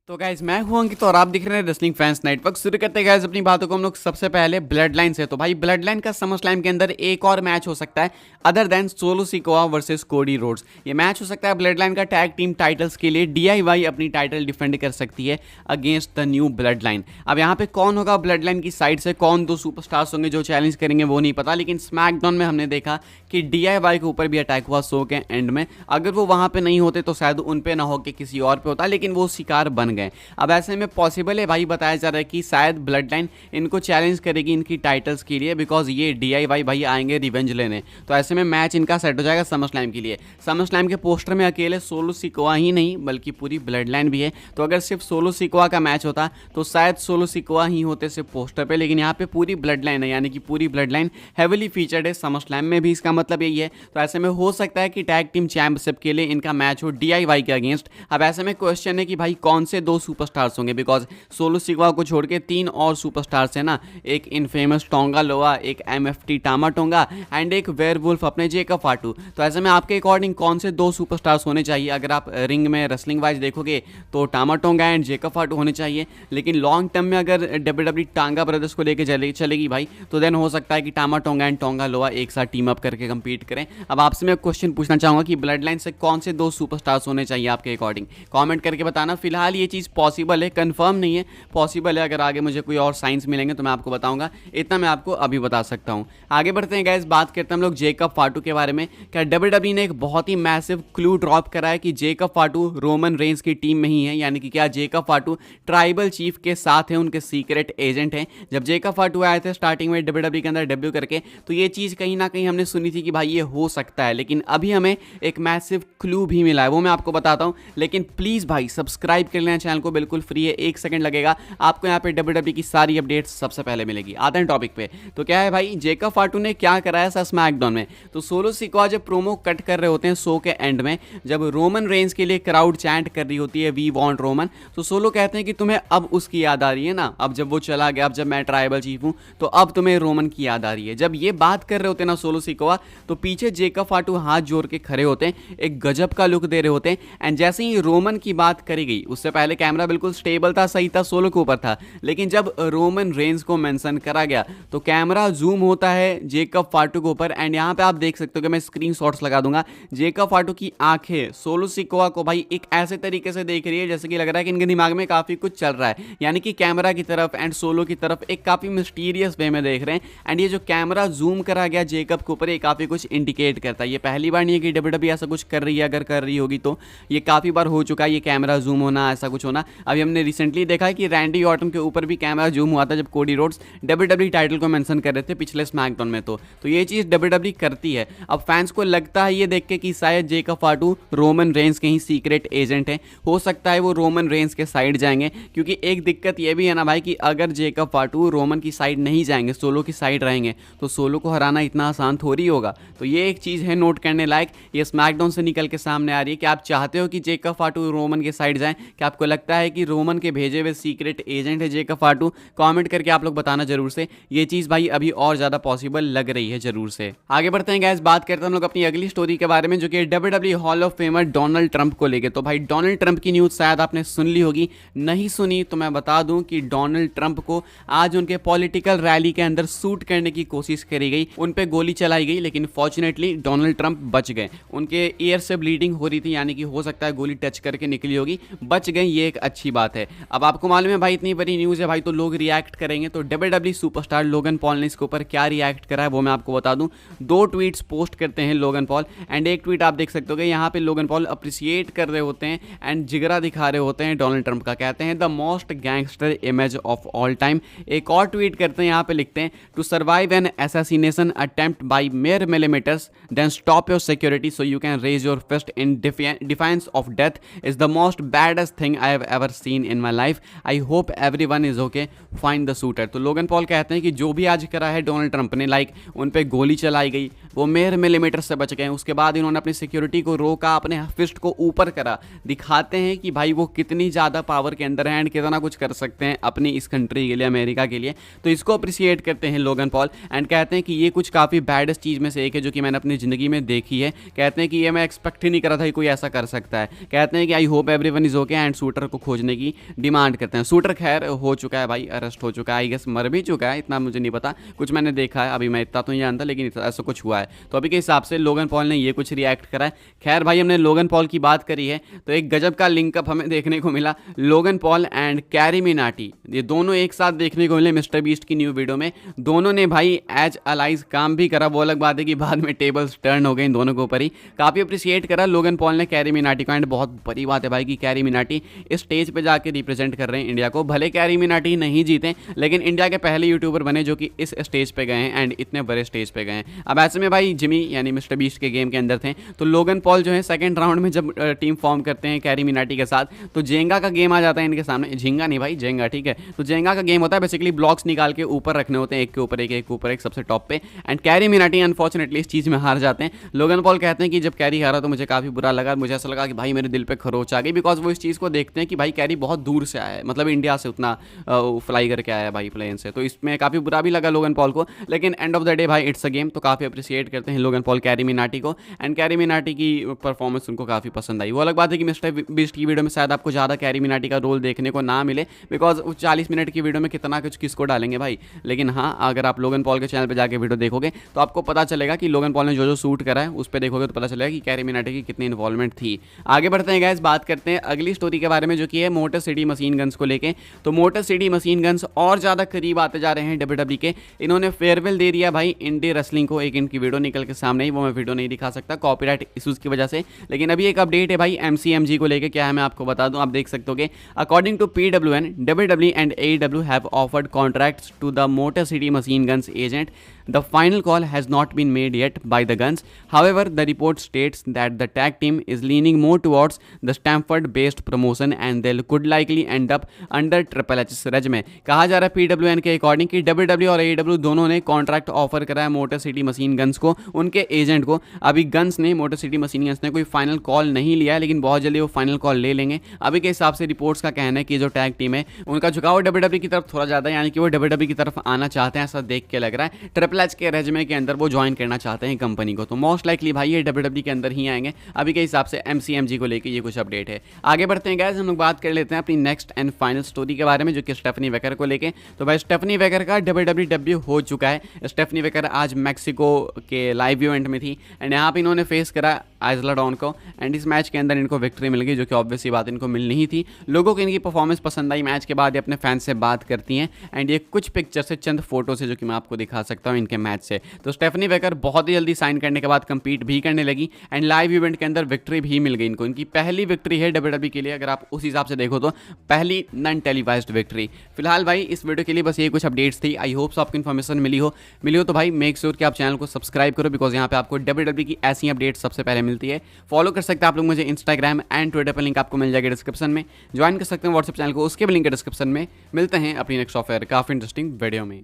तो गाइज मैं हूं अंकित और आप दिख रहे हैं रेसलिंग फैंस नेटवर्क। शुरू करते हैं गाइज अपनी बातों को हम लोग सबसे पहले ब्लड लाइन से। तो भाई ब्लड लाइन का समर स्लैम के अंदर एक और मैच हो सकता है other than solo Sikoa versus Cody Rhodes. ये मैच हो सकता है ब्लड लाइन का टैग टीम टाइटल्स के लिए। DIY अपनी टाइटल डिफेंड कर सकती है against the new blood line. अब यहाँ पे कौन होगा ब्लड लाइन की साइड से, कौन दो सुपरस्टार्स होंगे जो चैलेंज करेंगे वो नहीं पता, लेकिन स्मैकडाउन में हमने देखा कि DIY के ऊपर भी अटैक हुआ शो के एंड में। अगर वो वहाँ पे नहीं होते तो शायद उन पे ना हो के किसी और पे होता, लेकिन वो शिकार बन गए। अब ऐसे में पॉसिबल है भाई, बताया जा रहा है कि शायद ब्लड लाइन इनको चैलेंज करेगी इनकी टाइटल्स के लिए, बिकॉज ये DIY भाई आएंगे रिवेंज लेने। तो ऐसे में मैच इनका सेट हो जाएगा समर स्लैम के लिए। समर स्लैम के पोस्टर में अकेले सोलो सिकोआ ही नहीं बल्कि पूरी ब्लड लाइन भी है। तो अगर सिर्फ सोलो सिकोआ का मैच होता तो शायद सोलो सिकोआ ही होते सिर्फ पोस्टर पे, लेकिन यहाँ पे पूरी ब्लड लाइन है, यानी कि पूरी ब्लड लाइन हेविली फीचर्ड है समर स्लैम में भी। इसका मतलब यही है। तो ऐसे में हो सकता है कि टैग टीम चैंपियनशिप के लिए इनका मैच हो DIY के अगेंस्ट। अब ऐसे में क्वेश्चन है कि भाई कौन से दो सुपरस्टार्स होंगे, बिकॉज सोलो सिकोआ को छोड़ के 3 और सुपरस्टार्स है ना, एक इनफेमस टोंगा लोआ, एक MFT टामा टोंगा एंड एक वेयरवुल्फ अपने जेकब फाटू। तो ऐसे में आपके अकॉर्डिंग कौन से दो सुपरस्टार्स होने चाहिए? अगर आप रिंग में रेसलिंग वाइज देखोगे तो टामा टोंगा एंड जेकब फाटू होने चाहिए, लेकिन लॉन्ग टर्म में अगर WWE टांगा ब्रदर्स को लेके चलेगी भाई तो देन हो सकता है कि टामा टोंगा एंड टोंगा लोआ एक साथ टीम अप करके कंपीट करें। अब आपसे मैं क्वेश्चन पूछना चाहूंगा कि ब्लड लाइन से कौन से दो सुपरस्टार्स होने चाहिए आपके अकॉर्डिंग? कमेंट करके बताना। फिलहाल ये चीज़ पॉसिबल है, कंफर्म नहीं है, पॉसिबल है। अगर आगे मुझे कोई और साइंस मिलेंगे तो मैं आपको बताऊंगा, इतना मैं आपको अभी बता सकता हूं। आगे बढ़ते हैं गाइस, बात करते हैं हम लोग जेकब फाटू के बारे में। क्या WWE ने एक बहुत ही मैसिव क्लू ड्रॉप करा है कि जेकब फाटू रोमन रेंस की टीम में ही है, यानी कि क्या जेकब फाटू ट्राइबल चीफ के साथ है, उनके सीक्रेट एजेंट हैं। जब जेकब फाटू आए थे स्टार्टिंग में WWE के अंदर डेब्यू करके, तो ये चीज़ कहीं ना कहीं हमने सुनी थी कि भाई ये हो सकता है, लेकिन अभी हमें एक मैसिव क्लू भी मिला है, वो मैं आपको बताता हूँ। लेकिन प्लीज़ भाई सब्सक्राइब कर लेना चैनल को, बिल्कुल फ्री है, 1 सेकंड लगेगा आपको। यहाँ पे WWE की सारी अपडेट्स सबसे पहले मिलेगी। आते हैं टॉपिक पे। तो क्या है भाई, जेकब फाटू ने क्या कराया था स्मैकडाउन में? तो सोलो सिकोआ जब प्रोमो कट कर रहे होते हैं शो के एंड में, जब रोमन रेंस के लिए क्राउड चैंट कर रही होती है वी वांट रोमन, तो सोलो कहते हैं कि तुम्हें अब उसकी याद आ रही है ना, अब जब वो चला गया, अब जब मैं ट्राइबल चीफ हूँ तो अब तुम्हें रोमन की याद आ रही है। जब ये बात कर रहे होते हैं ना सोलो सिकोआ, तो पीछे जेकब फाटू हाथ जोड़ के खड़े होते हैं, एक गजब का लुक दे रहे होते हैं। एंड जैसे ही रोमन की बात करी गई, उससे पहले कैमरा बिल्कुल स्टेबल था, सही था, सोलो के ऊपर था, लेकिन जब रोमन रेंस को मेंशन करा गया तो कैमरा जूम होता है जेकब फाटू के ऊपर। एंड यहाँ पे आप देख सकते हो कि मैं स्क्रीनशॉट्स लगा दूंगा, जेकब फाटू की आंखें सोलो सिकोआ को भाई एक ऐसे तरीके से देख रही है जैसे कि लग रहा है कि इनके दिमाग में काफी कुछ चल रहा है, यानी कि कैमरा की तरफ एंड सोलो की तरफ एक काफी मिस्टीरियस वे में देख रहे हैं। एंड ये जो कैमरा जूम करा गया जेकब के ऊपर, ये काफी कुछ इंडिकेट करता है। ये पहली बार नहीं है कि WWE ऐसा कुछ कर रही है, अगर कर रही होगी तो ये काफी बार हो चुका है, ये कैमरा जूम होना, ऐसा कुछ होना। अभी हमने रिसेंटली देखा है कि रैंडी ऑर्टन के ऊपर भी कैमरा जूम हुआ था जब कोडी रोड्स WWE टाइटल को मेंशन कर रहे थे पिछले स्मैकडाउन में। तो ये चीज़ WWE करती है। अब फैंस को लगता है ये देख के कि शायद जेकब फाटू रोमन रेंस के ही सीक्रेट एजेंट है, हो सकता है वो रोमन रेंस के साइड जाएंगे, क्योंकि एक दिक्कत ये भी है ना भाई कि अगर जेकब फाटू रोमन की साइड नहीं जाएंगे, सोलो की साइड रहेंगे, तो सोलो को हराना इतना आसान थोड़ी होगा। तो ये एक चीज़ है नोट करने लायक, ये स्मैकडाउन से निकल के सामने आ रही है कि आप चाहते हो कि जेकब फाटू रोमन के साइड जाएं, कि आपको लगता है कि रोमन के भेजे हुए सीक्रेट एजेंट है जेकब फाटू? कमेंट करके आप लोग बताना जरूर से, ये चीज़ भाई अभी और ज़्यादा पॉसिबल लग रही है जरूर से। आगे बढ़ते हैं गाइस, बात करते हैं हम लोग अपनी अगली स्टोरी के बारे में, जो कि WWE hall of famer Donald Trump को लेके। तो भाई डोनाल्ड ट्रंप की न्यूज़ शायद आपने सुन ली होगी, नहीं सुनी तो मैं बता दूं कि डोनाल्ड ट्रंप को आज उनके पॉलिटिकल रैली के अंदर शूट करने की कोशिश करी गई, उन पे गोली चलाई गई, लेकिन फॉर्चुनेटली डोनाल्ड ट्रंप बच गए। उनके ईयर से ब्लीडिंग हो रही थी, यानी कि हो सकता है गोली टच करके निकली होगी, बच गई, ये एक अच्छी बात है। अब आपको मालूम है भाई इतनी बड़ी न्यूज़ है भाई, तो लोग रिएक्ट करेंगे। तो WWE सुपरस्टार लोगन पॉल ने इसके ऊपर क्या रिएक्ट करा है वो मैं आपको बता दूं। 2 ट्वीट्स पोस्ट करते हैं लोगन पॉल, एंड एक ट्वीट आप देख सकते हो कि यहाँ पे लोगन पॉल अप्रिशिएट कर रहे होते हैं एंड जिगरा दिखा रहे होते हैं डोनाल्ड ट्रंप का, कहते हैं the most gangster image of all time. एक और ट्वीट करते हैं, यहाँ पे लिखते हैं to survive an assassination attempt by mere millimeters then stop your security so you can raise your fist in defiance of death is the most baddest thing I have ever seen in my life. I hope everyone is okay. Find the shooter. तो Logan Paul कहते हैं कि जो भी आज करा है Donald Trump ने, लाइक उन पे गोली चलाई गई, वो mere millimeters से बच गए, उसके बाद इन्होंने अपनी सिक्योरिटी को रोका, अपने फिस्ट को ऊपर करा, दिखाते हैं कि भाई वो कितनी ज़्यादा पावर के अंदर है एंड कितना कुछ कर सकते हैं अपनी इस कंट्री के लिए, अमेरिका के लिए। तो इसको अप्रिशिएट करते हैं लोगन पॉल एंड कहते हैं कि ये कुछ काफ़ी बैडेस्ट चीज़ में से एक है जो कि मैंने अपनी ज़िंदगी में देखी है। कहते हैं कि ये मैं एक्सपेक्ट ही नहीं करा था कि कोई ऐसा कर सकता है। कहते हैं कि I hope everyone is okay and shooter shooter को खोजने की डिमांड करते हैं। शूटर खैर हो चुका है भाई, अरेस्ट हो चुका है, आई गेस मर भी चुका है, इतना मुझे नहीं पता, कुछ मैंने देखा है, अभी मैं इतना तो नहीं जानता, लेकिन ऐसा कुछ हुआ है। तो अभी के हिसाब से लोगन पॉल ने ये कुछ रिएक्ट करा है। खैर भाई हमने लोगन पॉल की बात करी है तो एक गजब का लिंकअप हमें देखने को मिला, Logan Paul and carry Minati, ये दोनों एक साथ देखने को मिले मिस्टर बीस्ट की न्यू वीडियो में। दोनों ने भाई एज अलाइज काम भी करा, वो अलग बात है कि बाद में टेबल्स टर्न हो गए इन दोनों के ऊपर ही। काफ़ी अप्रिशिएट करा लोगन पॉल ने कैरी मिनाटी को, एंड बहुत बड़ी बात है भाई कि कैरी मिनाटी इस स्टेज पे जाके रिप्रेजेंट कर रहे हैं इंडिया को। भले कैरी मिनाटी नहीं जीते लेकिन इंडिया के पहले यूट्यूबर बने जो कि इस स्टेज पे गए हैं एंड इतने बड़े स्टेज पे गए हैं। अब ऐसे में भाई जिमी यानी मिस्टर बीस्ट के गेम के अंदर थे तो लोगन पॉल जो है सेकंड राउंड में जब टीम फॉर्म करते हैं कैरी मिनाटी के साथ तो जेंगा का गेम आ जाता है इनके सामने, झिंगा नहीं भाई जेंगा, ठीक है। तो जेंगा का गेम होता है, बेसिकली ब्लॉक्स निकाल के ऊपर रखने होते हैं, एक के ऊपर एक, एक के ऊपर एक, सबसे टॉप पे। एंड कैरी मिनाटी अनफॉर्चुनेटली इस चीज़ में हार जाते हैं। लोगन पॉल कहते हैं कि जब कैरी हारा तो मुझे काफ़ी बुरा लगा, मुझे ऐसा लगा कि भाई मेरे दिल पे खरोच आ गई, बिकॉज वो इस चीज़ को देखते हैं कि भाई कैरी बहुत दूर से आया है, मतलब इंडिया से उतना फ्लाई करके आया है भाई प्लेन से, तो इसमें काफ़ी बुरा भी लगा लोगन पॉल को। लेकिन एंड ऑफ द डे भाई इट्स अ गेम, तो काफ़ी अप्रिशिएट करते हैं लोगन पॉल कैरी मिनाटी को, एंड कैरी मिनाटी की परफॉर्मेंस उनको काफ़ी पसंद आई। वो अलग बात है कि मिस्टर बीस्ट की वीडियो में शायद आपको ज़्यादा कैरी मिनाटी का रोल देखने को ना मिले, बिकॉज 40 मिनट की वीडियो में कितना कुछ किसको डालेंगे भाई। लेकिन हाँ अगर आप लोगन पॉल के चैनल पर जाके वीडियो देखोगे तो आपको पता चलेगा कि लोगन पॉल ने जो जो शूट करा है उस पर देखोगे तो पता चलेगा कि कैरी मिनाटी की कितनी इन्वॉल्वमेंट थी। आगे बढ़ते हैं गाइस, बात करते हैं अगली स्टोरी के बारे में जो कि है मोटर सिटी मशीन गन्स को लेके। तो मोटर सिटी मशीन गन्स और ज़्यादा करीब आते जा रहे हैं डब्ल्यूडब्ल्यूई के। इन्होंने फेयरवेल दे दिया भाई इंडी रेसलिंग को, एक इनकी वीडियो निकल के सामने ही, वो मैं वीडियो नहीं दिखा सकता कॉपीराइट इशूज़ की वजह से। लेकिन अभी एक अपडेट है भाई एमसीएमजी को लेके, क्या है मैं आपको बता दूं, आप देख सकते हो। According to PWN, WWE and AEW have offered contracts to the Motor City Machine Guns agent. The final call has not been made yet by the Guns. However, the report states that the tag team is leaning more towards the Stamford-based promotion and they could likely end up under Triple H's regime. कहा जा रहा है PWN के according कि WWE और AEW दोनों ने contract offer करा है मोटर सिटी मशीन गन्स को, उनके एजेंट को। अभी गन्स ने, मोटर सिटी मशीन गन्स ने कोई फाइनल कॉल नहीं लिया है, लेकिन बहुत जल्दी वो फाइनल कॉल ले लेंगे। अभी के हिसाब से रिपोर्ट्स का कहना है कि जो टैग टीम है उनका झुकाव WWE की तरफ थोड़ा ज़्यादा है, यानी कि वो WWE की तरफ आना चाहते हैं, ऐसा देख के लग रहा है। ट्रिपल एच के रेजिमे के अंदर वो ज्वाइन करना चाहते हैं कंपनी को, तो मोस्ट लाइकली भाई ये डब्ल्यूडब्ल्यूई के अंदर ही आएंगे। अभी के हिसाब से एमसीएमजी को लेके ये कुछ अपडेट है। आगे बढ़ते हैं गाइस, हम लोग बात कर लेते हैं अपनी नेक्स्ट एंड फाइनल स्टोरी के बारे में, जो कि स्टेफनी वेकर को लेके। तो भाई स्टेफनी वेकर का डब्ल्यूडब्ल्यूई डेब्यू हो चुका है। स्टेफनी वेकर आज मैक्सिको के लाइव इवेंट में थी एंड यहाँ पे इन्होंने फेस करा आइजला डॉन को, एंड इस मैच के अंदर इनको विक्ट्री मिल गई, जो कि ऑब्वियसली बात इनको मिलनी ही थी। लोगों को इनकी परफॉर्मेंस पसंद आई। मैच के बाद ये अपने फैंस से बात करती हैं एंड ये कुछ पिक्चर से, चंद फोटो से जो कि मैं आपको दिखा सकता हूँ इनके मैच से। तो स्टेफनी वेकर बहुत ही जल्दी साइन करने के बाद कंपीट भी करने लगी एंड लाइव इवेंट के अंदर विक्ट्री भी मिल गई इनको। इनकी पहली विक्ट्री है डब्ल्यूडब्ल्यूई के लिए, अगर आप उस हिसाब से देखो तो पहली नॉन टेलीवाइज्ड विक्ट्री। फिलहाल भाई इस वीडियो के लिए बस ये कुछ अपडेट्स थी। आई होप आपको इन्फॉर्मेशन मिली हो तो भाई मेक श्योर कि आप चैनल को सब्सक्राइब करो, बिकॉज यहाँ पे आपको डब्ल्यूडब्ल्यूई की ऐसी अपडेट्स सबसे पहले मिलती है। फॉलो कर सकते हैं आप लोग मुझे इंस्टाग्राम एंड ट्विटर पर, लिंक आपको मिल जाएगा डिस्क्रिप्शन में। ज्वाइन कर सकते हैं व्हाट्सएप चैनल को, उसके भी लिंक है डिस्क्रिप्शन में। मिलते हैं अपनी नेक्स्ट ऑफर काफ़ी इंटरेस्टिंग वीडियो में।